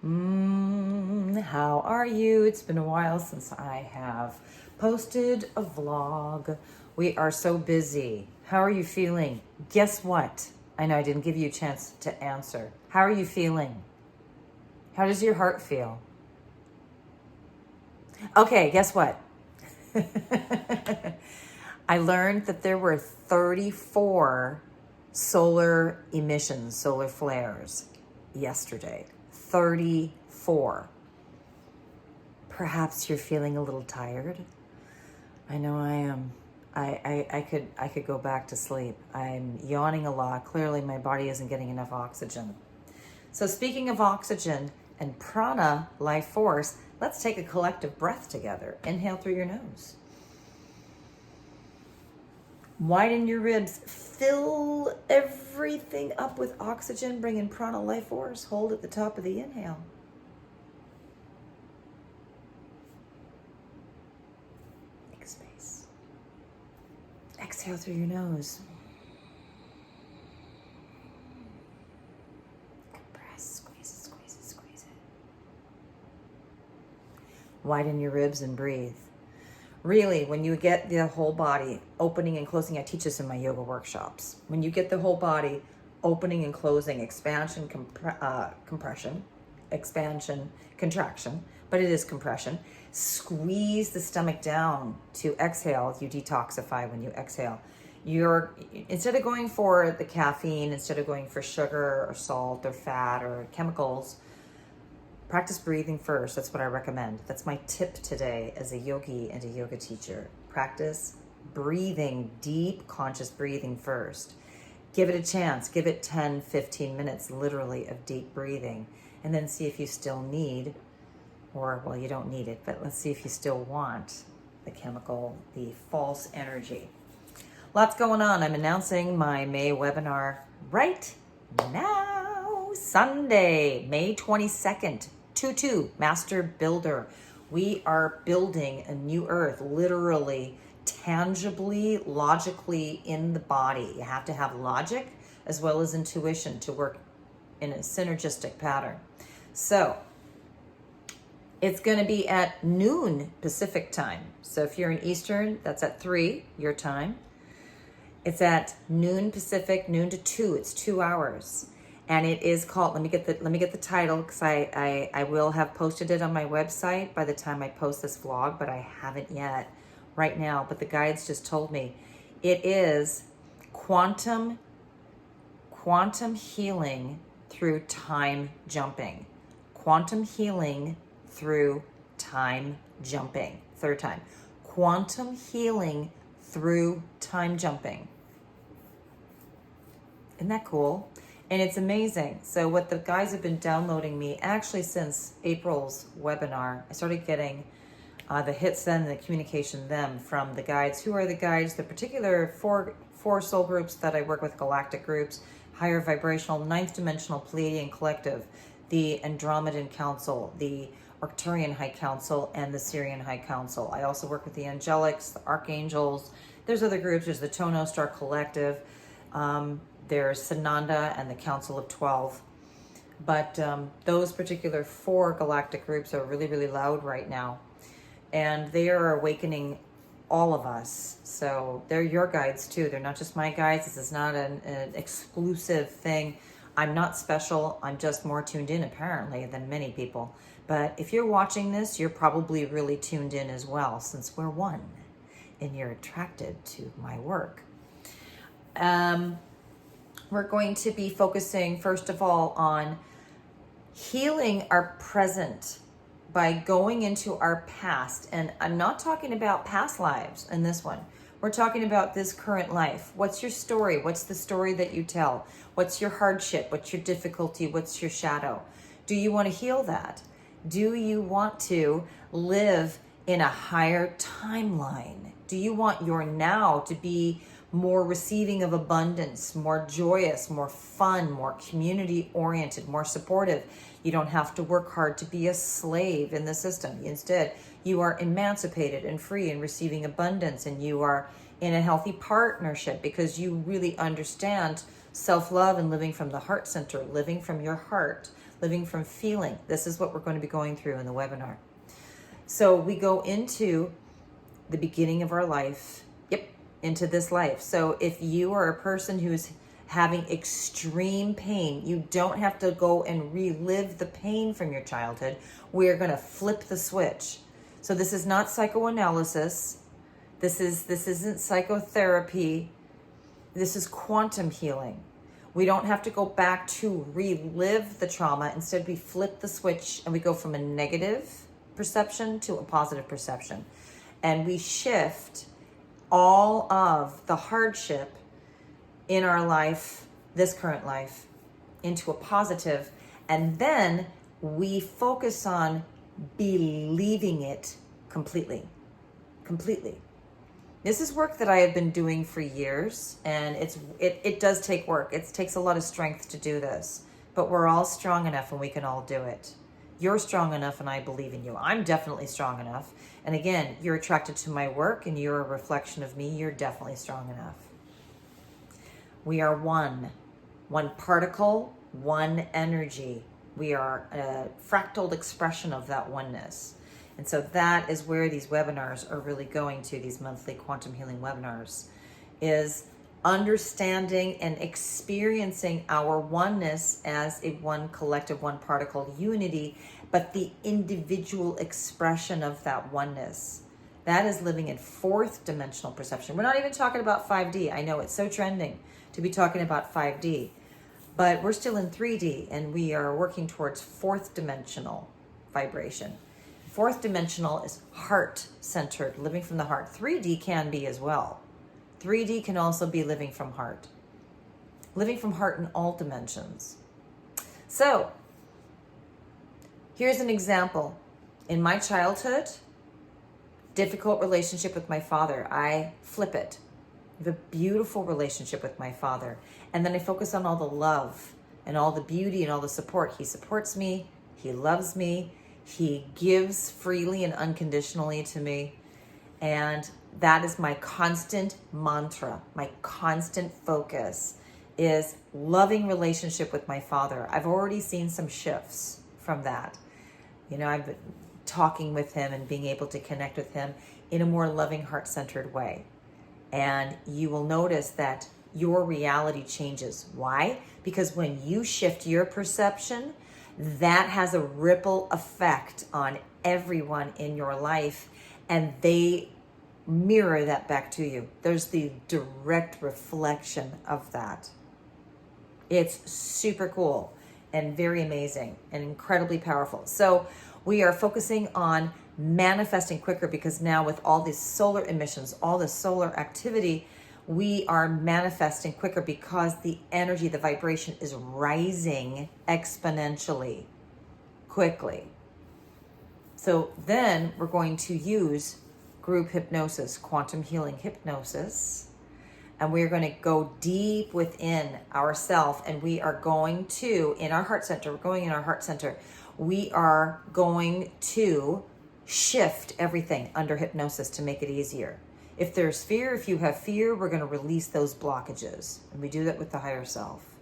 How are you? It's been a while since I have posted a vlog. We are so busy. How are you feeling? Guess what? I know I didn't give you a chance to answer. How are you feeling? How does your heart feel? Okay, guess what? I learned that there were 34 solar emissions, solar flares yesterday. 34. Perhaps you're feeling a little tired. I know I am. I could go back to sleep. I'm yawning a lot. Clearly my body isn't getting enough oxygen. So speaking of oxygen and prana, life force, let's take a collective breath together. Inhale through your nose. Widen your ribs. Fill everything up with oxygen. Bring in prana, life force. Hold at the top of the inhale. Make space. Exhale through your nose. Compress. Squeeze it, squeeze it, squeeze it. Widen your ribs and breathe. Really, when you get the whole body opening and closing, I teach this in my yoga workshops. When you get the whole body opening and closing, expansion, compression, expansion, contraction, but it is compression. Squeeze the stomach down to exhale. You detoxify when you exhale. Instead of going for the caffeine, instead of going for sugar or salt or fat or chemicals, practice breathing first. That's what I recommend. That's my tip today as a yogi and a yoga teacher. Practice breathing, deep conscious breathing first. Give it a chance. Give it 10, 15 minutes literally of deep breathing. And then see if you still need, or well, you don't need it, but let's see if you still want the chemical, the false energy. Lots going on. I'm announcing my May webinar right now. Sunday, May 22nd. 2-2, Master Builder. We are building a new earth, literally, tangibly, logically in the body. You have to have logic as well as intuition to work in a synergistic pattern. So it's going to be at noon Pacific time. So if you're in Eastern, that's at 3 your time. It's at noon Pacific, noon to 2. It's 2 hours. And it is called, let me get the title, because I will have posted it on my website by the time I post this vlog, but I haven't yet right now. But the guides just told me it is quantum healing through time jumping. Quantum healing through time jumping. Third time. Quantum healing through time jumping. Isn't that cool? And it's amazing. So what the guys have been downloading me, actually since April's webinar, I started getting the hits then and the communication them from the guides. Who are the guides? The particular four soul groups that I work with, galactic groups, higher vibrational, ninth dimensional Pleiadian collective, the Andromedan Council, the Arcturian High Council, and the Syrian High Council. I also work with the angelics, the archangels. There's other groups. There's the Tono Star Collective. There's Sananda and the Council of 12. But those particular 4 galactic groups are really, really loud right now. And they are awakening all of us. So they're your guides too. They're not just my guides. This is not an exclusive thing. I'm not special. I'm just more tuned in apparently than many people. But if you're watching this, you're probably really tuned in as well, since we're one and you're attracted to my work. We're going to be focusing, first of all, on healing our present by going into our past. And I'm not talking about past lives in this one. We're talking about this current life. What's your story? What's the story that you tell? What's your hardship? What's your difficulty? What's your shadow? Do you want to heal that? Do you want to live in a higher timeline? Do you want your now to be more receiving of abundance, more joyous, more fun, more community-oriented, more supportive? You don't have to work hard to be a slave in the system. Instead, you are emancipated and free and receiving abundance, and you are in a healthy partnership because you really understand self-love and living from the heart center, living from your heart, living from feeling. This is what we're going to be going through in the webinar. So we go into the beginning of our life, into this life. So if you are a person who's having extreme pain, you don't have to go and relive the pain from your childhood. We're going to flip the switch. So this is not psychoanalysis. This isn't psychotherapy. This is quantum healing. We don't have to go back to relive the trauma. Instead, we flip the switch and we go from a negative perception to a positive perception. And we shift all of the hardship in our life, this current life, into a positive. And then we focus on believing it completely. This is work that I have been doing for years, and it does take work. It takes a lot of strength to do this, but we're all strong enough and we can all do it. You're strong enough and I believe in you. I'm definitely strong enough. And again, you're attracted to my work and you're a reflection of me. You're definitely strong enough. We are one particle, one energy. We are a fractal expression of that oneness. And so that is where these webinars are really going to, these monthly quantum healing webinars, is understanding and experiencing our oneness as a one collective, one particle unity, but the individual expression of that oneness. That is living in fourth dimensional perception. We're not even talking about 5D. I know it's so trending to be talking about 5D, but we're still in 3D and we are working towards fourth dimensional vibration. Fourth dimensional is heart-centered, living from the heart. 3D can be as well. 3D can also be living from heart. Living from heart in all dimensions. So, here's an example. In my childhood, difficult relationship with my father. I flip it. I have a beautiful relationship with my father. And then I focus on all the love and all the beauty and all the support. He supports me. He loves me. He gives freely and unconditionally to me. And that is my constant mantra, my constant focus is loving relationship with my father. I've already seen some shifts from that. You know, I've been talking with him and being able to connect with him in a more loving, heart-centered way. And you will notice that your reality changes. Why? Because when you shift your perception, that has a ripple effect on everyone in your life, and they mirror that back to you. There's the direct reflection of that. It's super cool and very amazing and incredibly powerful. So we are focusing on manifesting quicker, because now with all these solar emissions, all the solar activity, we are manifesting quicker because the energy, the vibration is rising exponentially quickly. So then we're going to use group hypnosis, quantum healing hypnosis, and we're going to go deep within ourselves, and we are going to, in our heart center, we are going to shift everything under hypnosis to make it easier. If there's fear, if you have fear, we're going to release those blockages. And we do that with the higher self.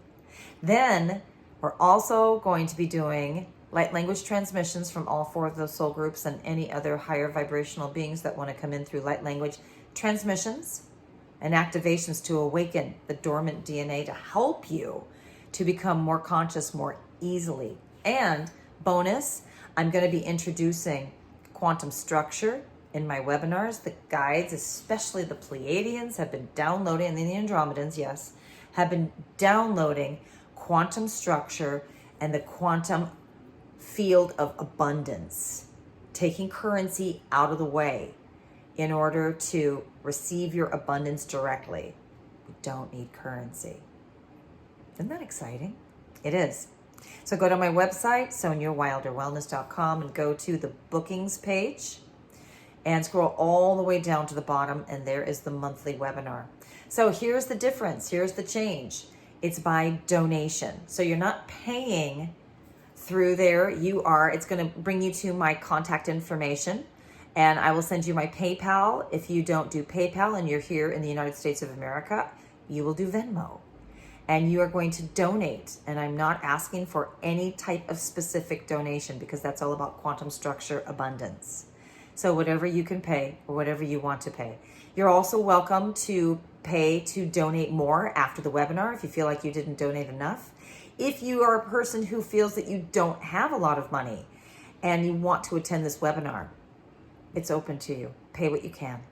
Then we're also going to be doing light language transmissions from all four of those soul groups and any other higher vibrational beings that want to come in through light language transmissions and activations to awaken the dormant DNA to help you to become more conscious more easily. And bonus, I'm going to be introducing quantum structure in my webinars. The guides, especially the Pleiadians, have been downloading, and the Andromedans, yes, have been downloading quantum structure and the quantum field of abundance, taking currency out of the way in order to receive your abundance directly. We don't need currency. Isn't that exciting? It is. So go to my website, sonyawilderwellness.com, and go to the bookings page and scroll all the way down to the bottom, and there is the monthly webinar. So here's the difference. Here's the change. It's by donation. So you're not paying through there. It's going to bring you to my contact information, and I will send you my PayPal. If you don't do PayPal and you're here in the United States of America, you will do Venmo. and you are going to donate. And I'm not asking for any type of specific donation because that's all about quantum structure abundance. So whatever you can pay or whatever you want to pay. You're also welcome to pay to donate more after the webinar if you feel like you didn't donate enough. If you are a person who feels that you don't have a lot of money and you want to attend this webinar, it's open to you. Pay what you can.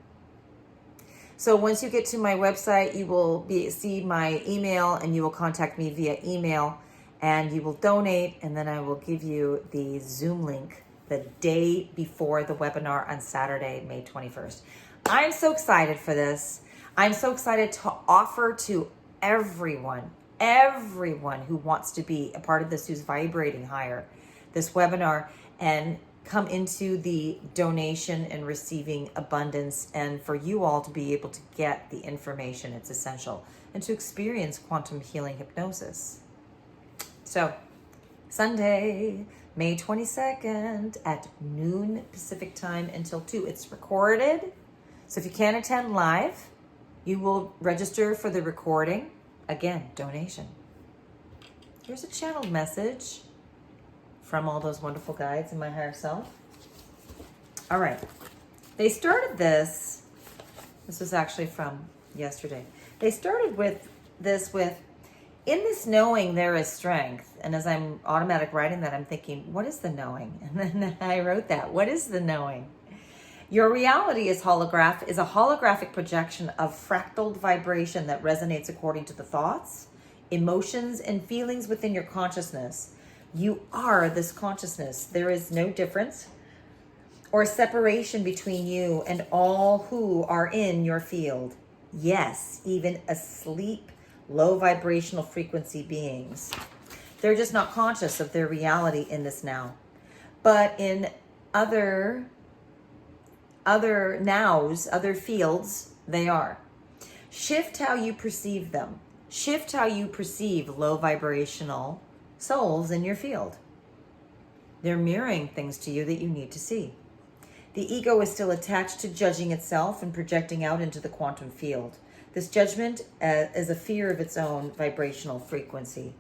So once you get to my website, you will see my email and you will contact me via email and you will donate, and then I will give you the Zoom link the day before the webinar on Saturday, May 21st. I'm so excited for this. I'm so excited to offer to everyone who wants to be a part of this, who's vibrating higher, this webinar, and come into the donation and receiving abundance, and for you all to be able to get the information. It's essential, and to experience quantum healing hypnosis. So Sunday, May 22nd at noon Pacific time until 2. It's recorded. So if you can't attend live, you will register for the recording. Again, donation. Here's a channeled message from all those wonderful guides in my higher self. All right. They started this was actually from yesterday. They started with this with, in this knowing there is strength. And as I'm automatic writing that, I'm thinking, what is the knowing? And then I wrote that. What is the knowing? Your reality is a holographic projection of fractaled vibration that resonates according to the thoughts, emotions, and feelings within your consciousness. You are this consciousness. There is no difference or separation between you and all who are in your field. Yes, even asleep, low vibrational frequency beings. They're just not conscious of their reality in this now. But in other nows, other fields, they are. Shift how you perceive them. Shift how you perceive low vibrational souls in your field. They're mirroring things to you that you need to see. The ego is still attached to judging itself and projecting out into the quantum field. This judgment is a fear of its own vibrational frequency.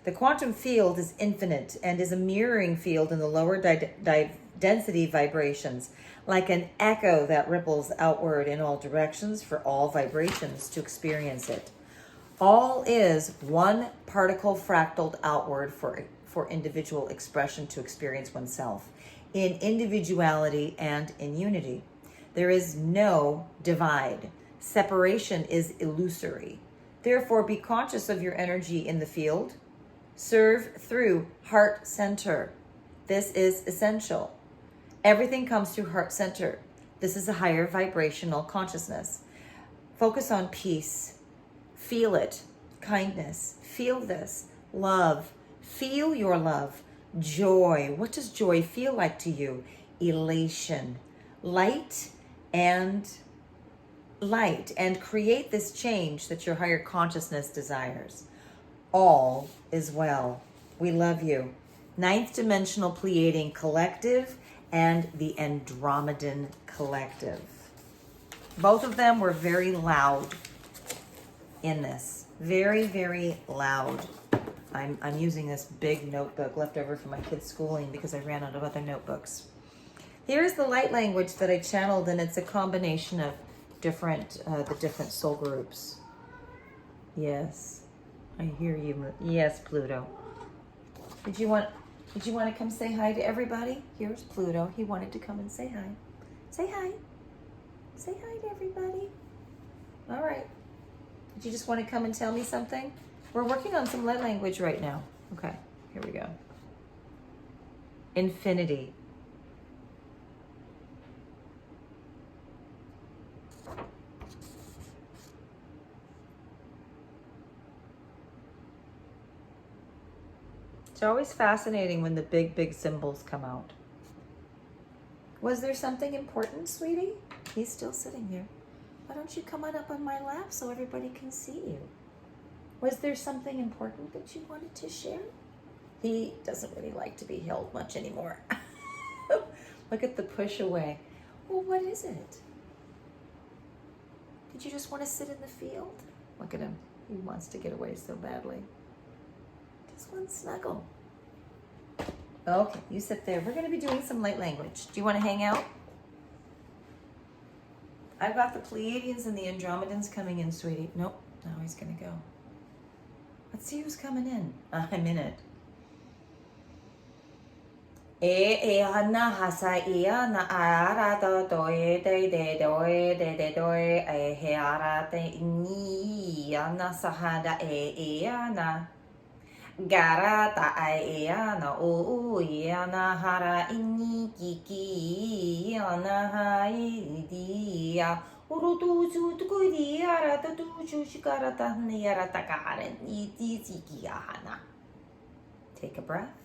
The quantum field is infinite and is a mirroring field in the lower density vibrations, like an echo that ripples outward in all directions for all vibrations to experience it. All is one particle fractaled outward for individual expression to experience oneself in individuality and in unity. There is no divide. Separation is illusory. Therefore, be conscious of your energy in the field. Serve through heart center. This is essential. Everything comes through heart center. This is a higher vibrational consciousness. Focus on peace. Feel it. Kindness. Feel this. Love. Feel your love. Joy. What does joy feel like to you? Elation. Light. And create this change that your higher consciousness desires. All is well. We love you. Ninth dimensional Pleiadian collective and the Andromedan collective. Both of them were very loud in this. Very, very loud. I'm using this big notebook left over from my kids' schooling because I ran out of other notebooks. Here's the light language that I channeled, and it's a combination of the different soul groups. Yes, I hear you. Yes, Pluto. Did you want to come say hi to everybody? Here's Pluto. He wanted to come and say hi. Say hi. Say hi to everybody. All right. Did you just want to come and tell me something? We're working on some light language right now. Okay, here we go. Infinity. It's always fascinating when the big symbols come out. Was there something important, sweetie? He's still sitting here. Why don't you come on up on my lap so everybody can see you? Was there something important that you wanted to share? He doesn't really like to be held much anymore. Look at the push away. Well, what is it? Did you just want to sit in the field? Look at him. He wants to get away so badly. Just one snuggle. Okay, you sit there. We're going to be doing some light language. Do you want to hang out? I've got the Pleiadians and the Andromedans coming in, sweetie. Nope, now he's going to go. Let's see who's coming in. I'm in it. Ana hasa na ara do de he ara te ni ana sahada ana garata ana o ana hara ini kiki ana hai dia urutu ju tu dia ara tu ju shikarata ni ara takaren iti tiki ana. Take a breath.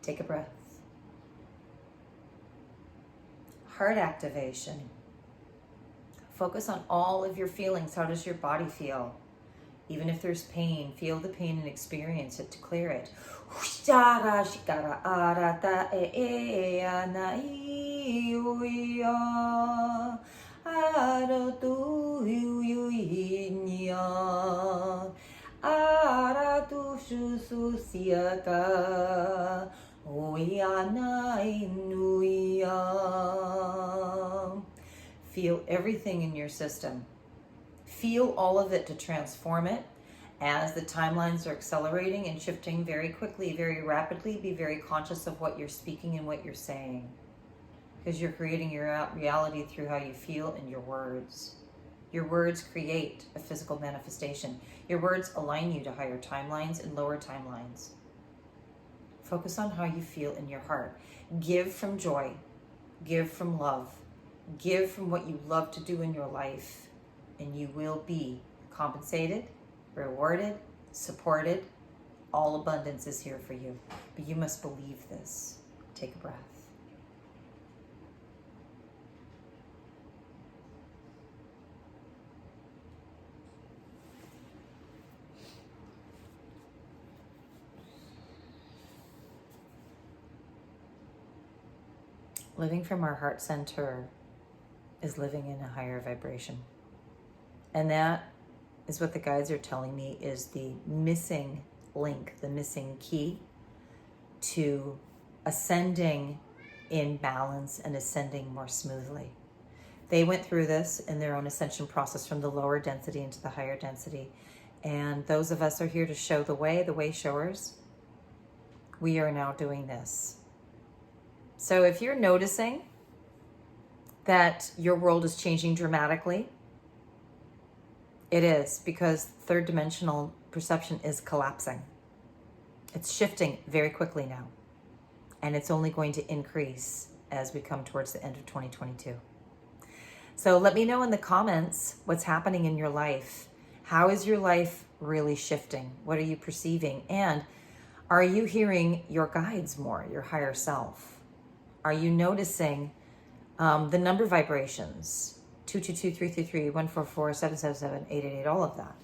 Take a breath. Heart activation. Focus on all of your feelings. How does your body feel? Even if there's pain, feel the pain and experience it to clear it. Feel everything in your system. Feel all of it to transform it. As the timelines are accelerating and shifting very quickly, very rapidly, be very conscious of what you're speaking and what you're saying. Because you're creating your reality through how you feel and your words. Your words create a physical manifestation. Your words align you to higher timelines and lower timelines. Focus on how you feel in your heart. Give from joy. Give from love. Give from what you love to do in your life. And you will be compensated, rewarded, supported. All abundance is here for you. But you must believe this. Take a breath. Living from our heart center is living in a higher vibration. And that is what the guides are telling me is the missing link, the missing key to ascending in balance and ascending more smoothly. They went through this in their own ascension process from the lower density into the higher density. And those of us are here to show the way showers. We are now doing this. So if you're noticing that your world is changing dramatically, it is, because third dimensional perception is collapsing. It's shifting very quickly now. And it's only going to increase as we come towards the end of 2022. So let me know in the comments what's happening in your life. How is your life really shifting? What are you perceiving? And are you hearing your guides more, your higher self? Are you noticing the number vibrations? 222-333-144-777-888, all of that.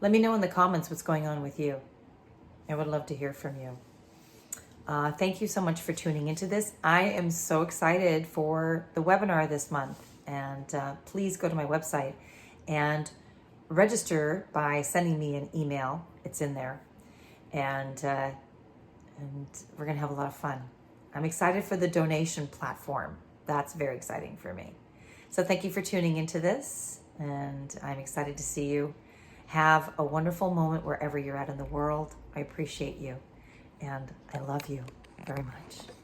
Let me know in the comments what's going on with you. I would love to hear from you. Thank you so much for tuning into this. I am so excited for the webinar this month. And please go to my website and register by sending me an email. It's in there. And we're going to have a lot of fun. I'm excited for the donation platform. That's very exciting for me. So thank you for tuning into this. and I'm excited to see you. Have a wonderful moment wherever you're at in the world. I appreciate you, and I love you very much.